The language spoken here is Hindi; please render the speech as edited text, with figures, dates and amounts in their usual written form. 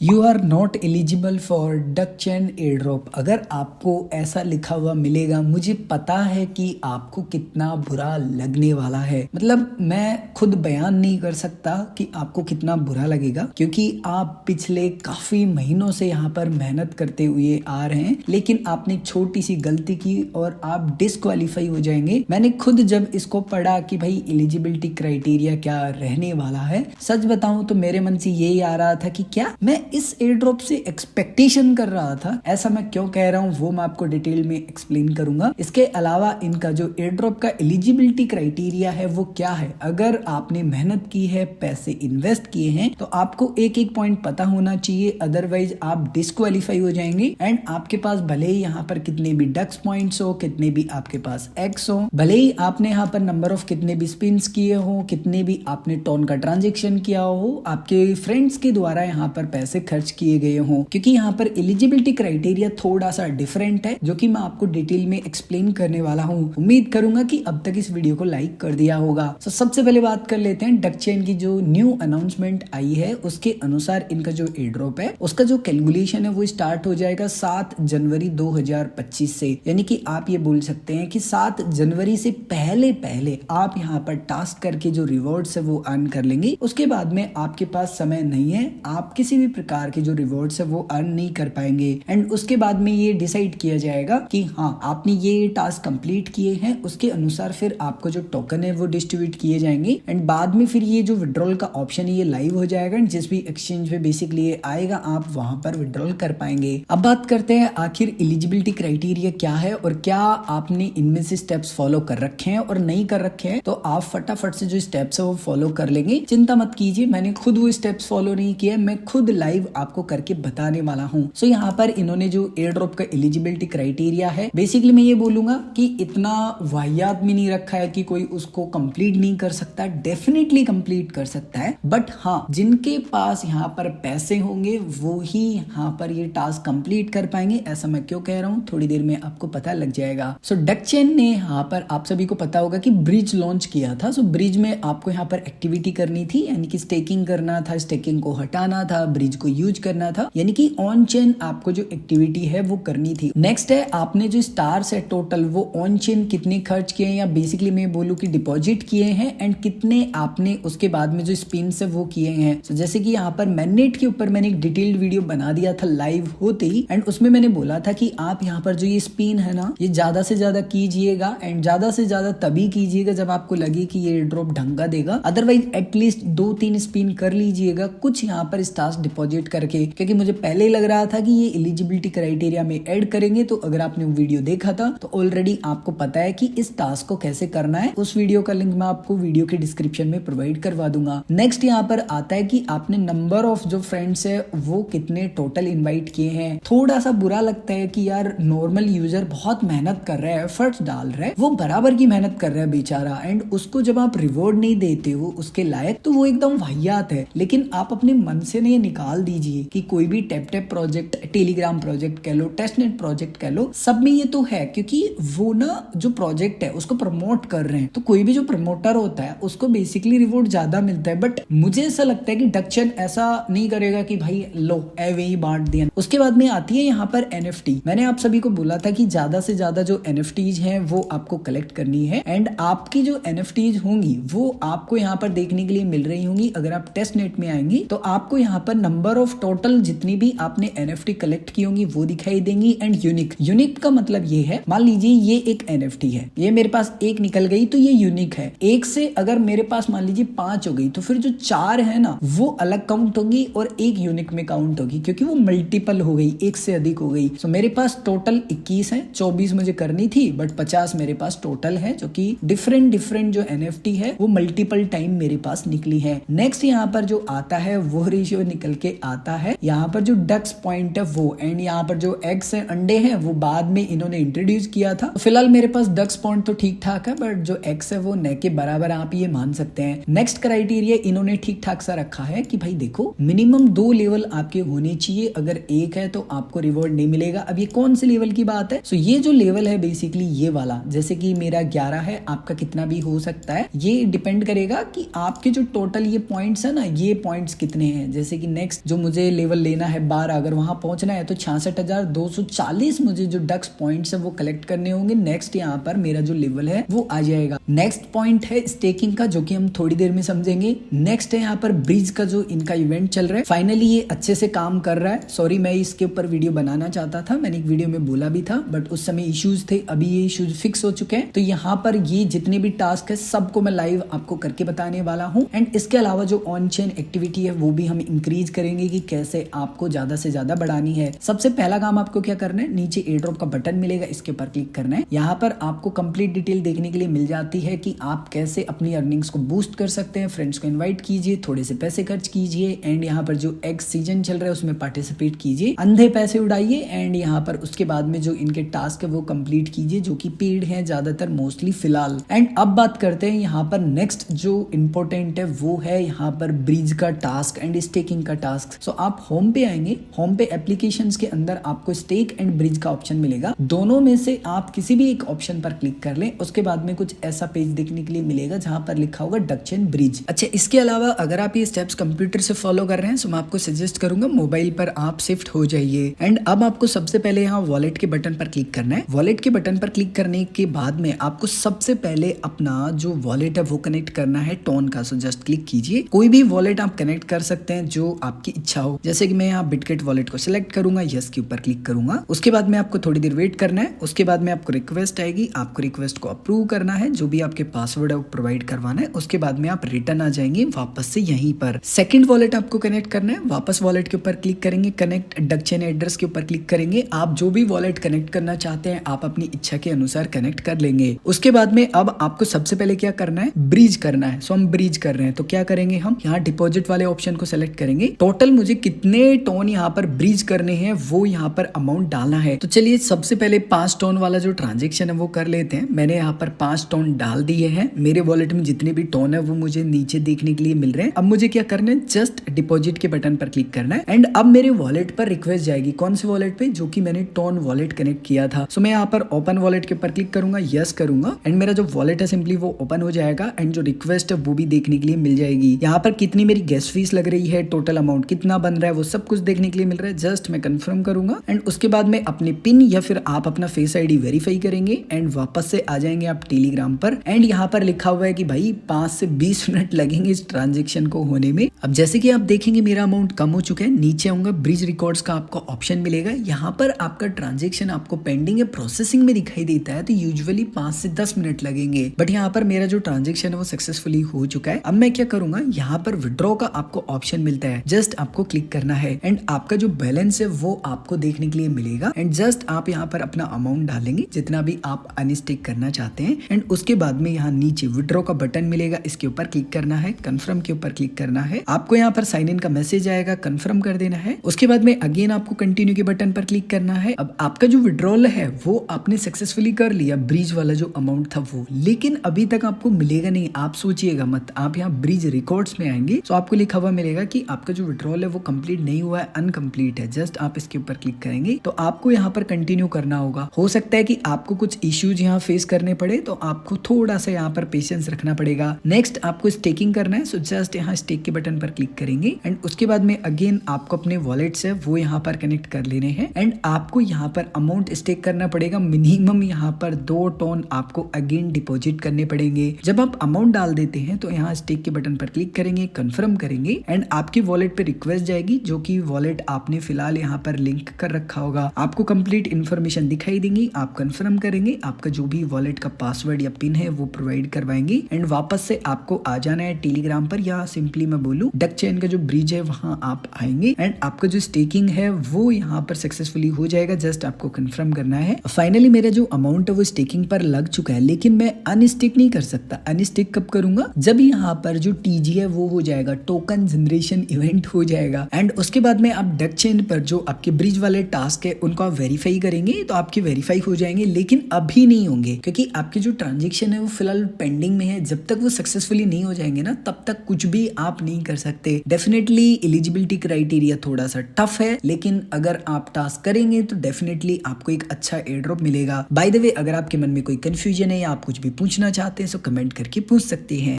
You are not eligible for DuckChain airdrop. अगर आपको ऐसा लिखा हुआ मिलेगा, मुझे पता है कि आपको कितना बुरा लगने वाला है। मतलब मैं खुद बयान नहीं कर सकता कि आपको कितना बुरा लगेगा, क्योंकि आप पिछले काफी महीनों से यहाँ पर मेहनत करते हुए आ रहे हैं, लेकिन आपने छोटी सी गलती की और आप डिस्क्वालीफाई हो जाएंगे। मैंने खुद जब इसको पढ़ा कि भाई एलिजिबिलिटी क्राइटेरिया क्या रहने वाला है, सच बताऊं तो मेरे मन से यही आ रहा था कि क्या मैं इस एयर ड्रॉप से एक्सपेक्टेशन कर रहा था। ऐसा मैं क्यों कह रहा हूँ वो मैं आपको डिटेल में एक्सप्लेन करूंगा। इसके अलावा इनका जो एयर ड्रॉप का एलिजिबिलिटी क्राइटेरिया है वो क्या है। अगर आपने मेहनत की है, पैसे इन्वेस्ट किए हैं, तो आपको एक एक पॉइंट पता होना चाहिए, अदरवाइज आप डिस्क्वालीफाई हो जाएंगे। एंड आपके पास भले ही यहाँ पर कितने भी डक्स पॉइंट्स हो, कितने भी आपके पास एक्स हो, भले ही आपने यहाँ पर नंबर ऑफ कितने भी स्पिन्स किए हो, कितने भी आपने टोन का ट्रांजेक्शन किया हो, आपके फ्रेंड्स के द्वारा यहाँ पर पैसे खर्च किए गए हों, क्योंकि यहाँ पर एलिजिबिलिटी क्राइटेरिया थोड़ा सा डिफरेंट है, जो कि मैं आपको डिटेल में एक्सप्लेन करने वाला हूँ। उम्मीद करूंगा कि अब तक इस वीडियो को लाइक कर दिया होगा। तो सबसे पहले बात कर लेते हैं डक चेन की जो न्यू अनाउंसमेंट आई है उसके अनुसार इनका जो एयर ड्रॉप है उसका जो कैलकुलेशन है वो स्टार्ट हो जाएगा 7 जनवरी 2025 से। यानी कि आप ये बोल सकते हैं कि 7 जनवरी से पहले पहले आप यहाँ पर टास्क करके जो रिवॉर्ड्स है वो अर्न कर लेंगे। उसके बाद में आपके पास समय नहीं है, आप किसी भी प्रकार के जो रिवॉर्ड्स है वो अर्न नहीं कर पाएंगे। एंड उसके बाद में ये डिसाइड किया जाएगा कि हाँ आपने ये टास्क कंप्लीट किए हैं, उसके अनुसार फिर आपको जो टोकन है वो डिस्ट्रीब्यूट किए जाएंगे। एंड बाद में फिर ये जो विड्रॉल का ऑप्शन है ये लाइव हो जाएगा, जिस भी एक्सचेंज पे बेसिकली आएगा आप वहां पर विड्रॉल कर पाएंगे। अब बात करते हैं आखिर एलिजिबिलिटी क्राइटेरिया क्या है और क्या आपने इनमें से स्टेप्स फॉलो कर रखे हैं और नहीं कर रखे हैं। तो आप फटाफट से जो स्टेप्स है वो फॉलो कर लेंगे, चिंता मत कीजिए। मैंने खुद वो स्टेप्स फॉलो नहीं किया, मैं खुद लाइव आपको करके बताने वाला हूँ। सो यहाँ पर इन्होंने जो एयर ड्रॉप का एलिजिबिलिटी क्राइटेरिया है, बेसिकली मैं ये बोलूंगा कि इतना वाहियात में नहीं रखा है कि कोई उसको कंप्लीट नहीं कर सकता, डेफिनेटली कंप्लीट कर सकता है। बट हाँ, जिनके पास यहाँ पर पैसे होंगे वो ही यहाँ पर ये टास्क कंप्लीट कर पाएंगे। ऐसा मैं क्यों कह रहा हूँ थोड़ी देर में आपको पता लग जाएगा। सो डक चेन ने यहाँ पर आप सभी को पता होगा कि ब्रिज लॉन्च किया था। सो ब्रिज में आपको यहाँ पर एक्टिविटी करनी थी, यानी कि स्टेकिंग करना था, स्टेकिंग को हटाना था, ब्रिज को यूज करना था, यानी कि ऑन चेन आपको जो एक्टिविटी है वो करनी थी। नेक्स्ट है आपने जो स्टार्स है टोटल वो ऑन चेन कितने खर्च किए हैं, या बेसिकली मैं बोलूँ कि डिपॉजिट किए हैं, एंड कितने आपने उसके बाद में जो स्पिन्स है वो किए हैं। so, जैसे कि यहाँ पर मैनेट के ऊपर मैंने एक डिटेल्ड वीडियो बना दिया था लाइव होते ही, एंड उसमें मैंने बोला था कि आप यहाँ पर जो ये स्पिन है ना ये ज्यादा से ज्यादा कीजिएगा, एंड ज्यादा से ज्यादा तभी कीजिएगा जब आपको लगे कि ये ड्रॉप ढंग का देगा, अदरवाइज एटलीस्ट 2-3 स्पिन कर लीजिएगा कुछ यहाँ पर स्टार्स डिपॉजिट करके, क्योंकि मुझे पहले ही लग रहा था कि ये एलिजिबिलिटी क्राइटेरिया में ऐड करेंगे। तो अगर आपने वीडियो देखा था तो ऑलरेडी आपको पता है कि इस टास्क को कैसे करना है। उस वीडियो का लिंक मैं आपको वीडियो के डिस्क्रिप्शन में प्रोवाइड करवा दूंगा। नेक्स्ट यहाँ पर आता है कि आपने नंबर ऑफ जो फ्रेंड्स है वो कितने टोटल इनवाइट किए हैं। थोड़ा सा बुरा लगता है कि यार नॉर्मल यूजर बहुत मेहनत कर रहा है, एफर्ट्स डाल रहा है, वो बराबर की मेहनत कर रहा है बेचारा, एंड उसको जब आप रिवॉर्ड नहीं देते हो उसके लायक, तो वो एकदम वाहियात है। लेकिन आप अपने मन से नहीं निकाल दीजिए कि कोई भी tap tap project, Telegram project कह लो, टेस्टनेट प्रोजेक्ट कह लो, सब में ये तो है, क्योंकि वो ना जो प्रोजेक्ट है उसको प्रमोट कर रहे हैं, तो कोई भी जो प्रमोटर होता है उसको बेसिकली रिवॉर्ड ज्यादा मिलता है। बट मुझे ऐसा लगता है कि डक चेन ऐसा नहीं करेगा कि भाई लो एवे ही बांट दिया। उसके बाद में आती है यहाँ पर एनएफटी। मैंने आप सभी को बोला था कि ज्यादा से ज्यादा जो एनएफटीज हैं वो आपको कलेक्ट करनी है, एंड आपकी जो एनएफटीज होंगी वो आपको यहाँ पर देखने के लिए मिल रही होंगी। अगर आप टेस्ट नेट में आएंगी तो आपको यहाँ पर नंबर ऑफ टोटल जितनी भी आपने एनएफटी कलेक्ट की होंगी वो दिखाई देंगी। एंड यूनिक का मतलब ये है, मान लीजिए ये एक एनएफटी है, ये मेरे पास एक निकल गई तो ये यूनिक है। एक से अगर मेरे पास मान लीजिए 5 हो गई तो फिर जो 4 है ना वो अलग काउंट होगी और एक यूनिक में काउंट होगी, क्योंकि वो मल्टीपल हो गई, एक से अधिक हो गई। सो मेरे पास टोटल 21 है, 24 मुझे करनी थी बट 50 मेरे पास टोटल है, जो कि डिफरेंट जो एनएफटी है वो मल्टीपल टाइम मेरे पास निकली है। नेक्स्ट यहाँ पर जो आता है वो रेशियो निकल के आता है यहाँ पर जो डक्स पॉइंट है वो, एंड यहाँ पर जो एग्स है, अंडे हैं, वो बाद में इन्होंने इंट्रोड्यूस किया था। तो फिलहाल मेरे पास डक्स पॉइंट तो ठीक ठाक है, बट जो एग्स है वो न के बराबर आप ये मान सकते हैं। नेक्स्ट क्राइटेरिया इन्होंने ठीक ठाक सा रखा है कि भाई देखो मिनिमम 2 लेवल आपके होने चाहिए, अगर एक है तो आपको रिवॉर्ड नहीं मिलेगा। अब ये कौन से लेवल की बात है? सो ये जो लेवल है बेसिकली ये वाला, जैसे कि मेरा 11 है, आपका कितना भी हो सकता है, ये डिपेंड करेगा कि आपके जो टोटल ये पॉइंट्स है ना, ये पॉइंट्स कितने हैं। जैसे कि नेक्स्ट जो जो मुझे लेवल लेना है 12, अगर वहां पहुंचना है तो 66,240 मुझे जो डक्स पॉइंट्स है वो कलेक्ट करने होंगे। नेक्स्ट यहाँ पर मेरा जो लेवल है वो आ जाएगा। नेक्स्ट पॉइंट है स्टेकिंग का, जो कि हम थोड़ी देर में समझेंगे। नेक्स्ट है यहाँ पर ब्रिज का जो इनका इवेंट चल रहा है। फाइनली ये अच्छे से काम कर रहा है। सॉरी, मैं इसके ऊपर वीडियो बनाना चाहता था, मैंने एक वीडियो में बोला भी था, बट उस समय इश्यूज थे। अभी ये इश्यूज फिक्स हो चुके हैं। तो यहाँ पर ये जितने भी टास्क है सबको मैं लाइव आपको करके बताने वाला हूँ। एंड इसके अलावा जो ऑन चेन एक्टिविटी है वो भी हम इंक्रीज करेंगे कि कैसे आपको ज्यादा से ज्यादा बढ़ानी है। सबसे पहला काम आपको क्या करना है, नीचे एयर ड्रॉप का बटन मिलेगा, इसके ऊपर क्लिक करना है। यहाँ पर आपको कंप्लीट डिटेल देखने के लिए मिल जाती है कि आप कैसे अपनी अर्निंग्स को बूस्ट कर सकते हैं। फ्रेंड्स को इन्वाइट कीजिए, थोड़े से पैसे खर्च कीजिए, एंड यहाँ पर जो एक्स सीजन चल रहा है उसमें पार्टिसिपेट कीजिए, अंधे पैसे उड़ाइए, एंड यहाँ पर उसके बाद में जो इनके टास्क है वो कंप्लीट कीजिए, जो कि पेड है ज्यादातर मोस्टली फिलहाल। एंड अब बात करते हैं यहाँ पर नेक्स्ट जो इंपॉर्टेंट है वो है यहाँ पर ब्रिज का टास्क एंड स्टेकिंग का टास्क। सो आप होम पे आएंगे, होम पे एप्लीकेशंस के अंदर आपको स्टेक एंड ब्रिज का ऑप्शन मिलेगा। दोनों में से आप किसी भी एक ऑप्शन पर क्लिक कर लें, उसके बाद में कुछ ऐसा पेज देखने के लिए मिलेगा जहां पर लिखा होगा डक चेन ब्रिज। अच्छा, इसके अलावा अगर आप ये स्टेप्स कंप्यूटर से फॉलो कर रहे हैं तो मैं आपको सजेस्ट करूंगा मोबाइल पर आप शिफ्ट हो जाइए। एंड अब आपको सबसे पहले यहाँ वॉलेट के बटन पर क्लिक करना है। वॉलेट के बटन पर क्लिक करने के बाद में आपको सबसे पहले अपना जो वॉलेट है वो कनेक्ट करना है टोन का। सो जस्ट क्लिक कीजिए, कोई भी वॉलेट आप कनेक्ट कर सकते हैं जो आपकी इच्छा हो। जैसे कि मैं यहाँ बिटकेट वॉलेट को सिलेक्ट करूंगा, यस के ऊपर क्लिक करूंगा। उसके बाद में आपको थोड़ी देर वेट करना है। उसके बाद में आपको रिक्वेस्ट आएगी, आपको रिक्वेस्ट को अप्रूव करना है, जो भी आपके पासवर्ड है वो प्रोवाइड करवाना है। उसके बाद में आप रिटर्न आ जाएंगे वापस से यहीं पर। सेकंड वॉलेट आपको कनेक्ट करना है, वापस वॉलेट के ऊपर क्लिक करेंगे, कनेक्ट डक चेन एड्रेस के ऊपर क्लिक करेंगे। आप जो भी वॉलेट कनेक्ट करना चाहते हैं आप अपनी इच्छा के अनुसार कनेक्ट कर लेंगे। उसके बाद में अब आपको सबसे पहले क्या करना है, ब्रिज करना है। सो हम ब्रिज कर रहे हैं तो क्या करेंगे, हम यहाँ डिपॉजिट वाले ऑप्शन को सिलेक्ट करेंगे। टोटल मुझे कितने टोन यहाँ पर ब्रिज करने हैं वो यहाँ पर अमाउंट डालना है। तो चलिए सबसे पहले 5 टोन वाला जो ट्रांजेक्शन है वो कर लेते हैं। मैंने यहाँ पर 5 टोन डाल दिए हैं। मेरे वॉलेट में जितने भी टोन है वो मुझे नीचे देखने के लिए मिल रहे हैं। अब मुझे क्या करना है, जस्ट डिपॉजिट के बटन पर क्लिक करना है। एंड अब मेरे वॉलेट पर रिक्वेस्ट जाएगी, कौन से वॉलेट पे, जो कि मैंने टोन वॉलेट कनेक्ट किया था। सो मैं यहाँ पर ओपन वॉलेट के ऊपर क्लिक करूंगा, यस करूंगा, एंड मेरा जो वॉलेट है सिंपली वो ओपन हो जाएगा। एंड जो रिक्वेस्ट है वो भी देखने के लिए मिल जाएगी। यहाँ पर कितनी मेरी गैस फीस लग रही है, टोटल अमाउंट कितना बन रहा है, वो सब कुछ देखने के लिए मिल रहा है। जस्ट मैं कंफर्म करूंगा एंड उसके बाद में अपने पिन या फिर आप अपना फेस आईडी वेरीफाई करेंगे एंड वापस से आ जाएंगे आप टेलीग्राम पर। एंड यहाँ पर लिखा हुआ है कि भाई 5 से 20 मिनट लगेंगे इस ट्रांजेक्शन को होने में। अब जैसे कि आप देखेंगे मेरा अमाउंट कम हो चुका है। नीचे आऊंगा, ब्रिज रिकॉर्ड्स का आपको ऑप्शन मिलेगा। यहाँ पर आपका ट्रांजेक्शन आपको पेंडिंग या प्रोसेसिंग में दिखाई देता है, तो यूजुअली 5 से 10 मिनट लगेंगे, बट यहाँ पर मेरा जो ट्रांजेक्शन है वो सक्सेसफुली हो चुका है। अब मैं क्या करूंगा, यहाँ पर विड्रॉ का आपको ऑप्शन मिलता है, जस्ट आपको क्लिक करना है एंड आपका जो बैलेंस है वो आपको देखने के लिए मिलेगा। एंड जस्ट आप यहाँ पर अपना अमाउंट डालेंगे जितना भी आप अनस्टेक करना चाहते हैं। एंड उसके बाद में यहाँ नीचे विड्रॉ का बटन मिलेगा, इसके ऊपर क्लिक करना है, कंफर्म के ऊपर क्लिक करना है। आपको यहाँ पर साइन इन का मैसेज आएगा, कंफर्म कर देना है। उसके बाद में अगेन आपको कंटिन्यू के बटन पर क्लिक करना है। अब आपका जो विड्रॉल है वो आपने सक्सेसफुली कर लिया, ब्रिज वाला जो अमाउंट था वो, लेकिन अभी तक आपको मिलेगा नहीं। आप सोचिएगा मत, आप यहाँ ब्रिज रिकॉर्ड्स में आएंगे तो आपको लिखा हुआ मिलेगा कि आपका जो विड्रॉल है वो कंप्लीट नहीं हुआ है, अनकंप्लीट है। जस्ट आप इसके ऊपर क्लिक करेंगे तो आपको यहाँ पर कंटिन्यू करना होगा। हो सकता है कि आपको कुछ इश्यूज यहाँ फेस करने पड़े, तो आपको थोड़ा सा यहाँ पर पेशेंस रखना पड़ेगा। नेक्स्ट आपको स्टेकिंग करना है, सो जस्ट यहाँ स्टेक के बटन पर क्लिक करेंगे एंड उसके बाद में अगेन आपको अपने वॉलेट्स है वो यहाँ पर कनेक्ट कर लेने हैं। एंड आपको यहाँ पर अमाउंट स्टेक करना पड़ेगा, मिनिमम यहाँ पर 2 टोन आपको अगेन डिपॉजिट करने पड़ेंगे। जब आप अमाउंट डाल देते हैं तो यहाँ स्टेक के बटन पर क्लिक करेंगे, कंफर्म करेंगे एंड आपकी वॉलेट पे रिक्वेस्ट जाएगी, जो कि वॉलेट आपने फिलहाल यहाँ पर लिंक कर रखा होगा। आपको कंप्लीट इन्फॉर्मेशन दिखाई देंगी, आप कंफर्म करेंगे, आपका जो भी वॉलेट का पासवर्ड या पिन है वो प्रोवाइड करवाएंगे एंड वापस से आपको आ जाना है टेलीग्राम पर, या सिंपली मैं बोलूं डक चेन का जो ब्रिज है वहां आप आएंगे एंड आपका जो स्टेकिंग है वो यहाँ पर सक्सेसफुली हो जाएगा। जस्ट आपको कंफर्म करना है। फाइनली मेरा जो अमाउंट है वो स्टेकिंग पर लग चुका है, लेकिन मैं अनस्टेक नहीं कर सकता। अनस्टेक कब करूंगा, जब यहाँ पर जो टीजी है वो हो जाएगा, टोकन जनरेशन इवेंट हो जाएगा एंड उसके बाद में आप डक चेन पर जो आपके ब्रिज वाले टास्क है उनको आप वेरीफाई करेंगे तो आपके वेरीफाई हो जाएंगे, लेकिन अभी नहीं होंगे क्योंकि आपके जो ट्रांजेक्शन है वो फिलहाल पेंडिंग में है। जब तक वो सक्सेसफुली नहीं हो जाएंगे ना, तब तक कुछ भी आप नहीं कर सकते। डेफिनेटली एलिजिबिलिटी क्राइटेरिया थोड़ा सा टफ है, लेकिन अगर आप टास्क करेंगे तो डेफिनेटली आपको एक अच्छा एयर ड्रॉप मिलेगा। बाय द वे, अगर आपके मन में कोई कंफ्यूजन है या आप कुछ भी पूछना चाहते हैं तो कमेंट करके पूछ सकते हैं।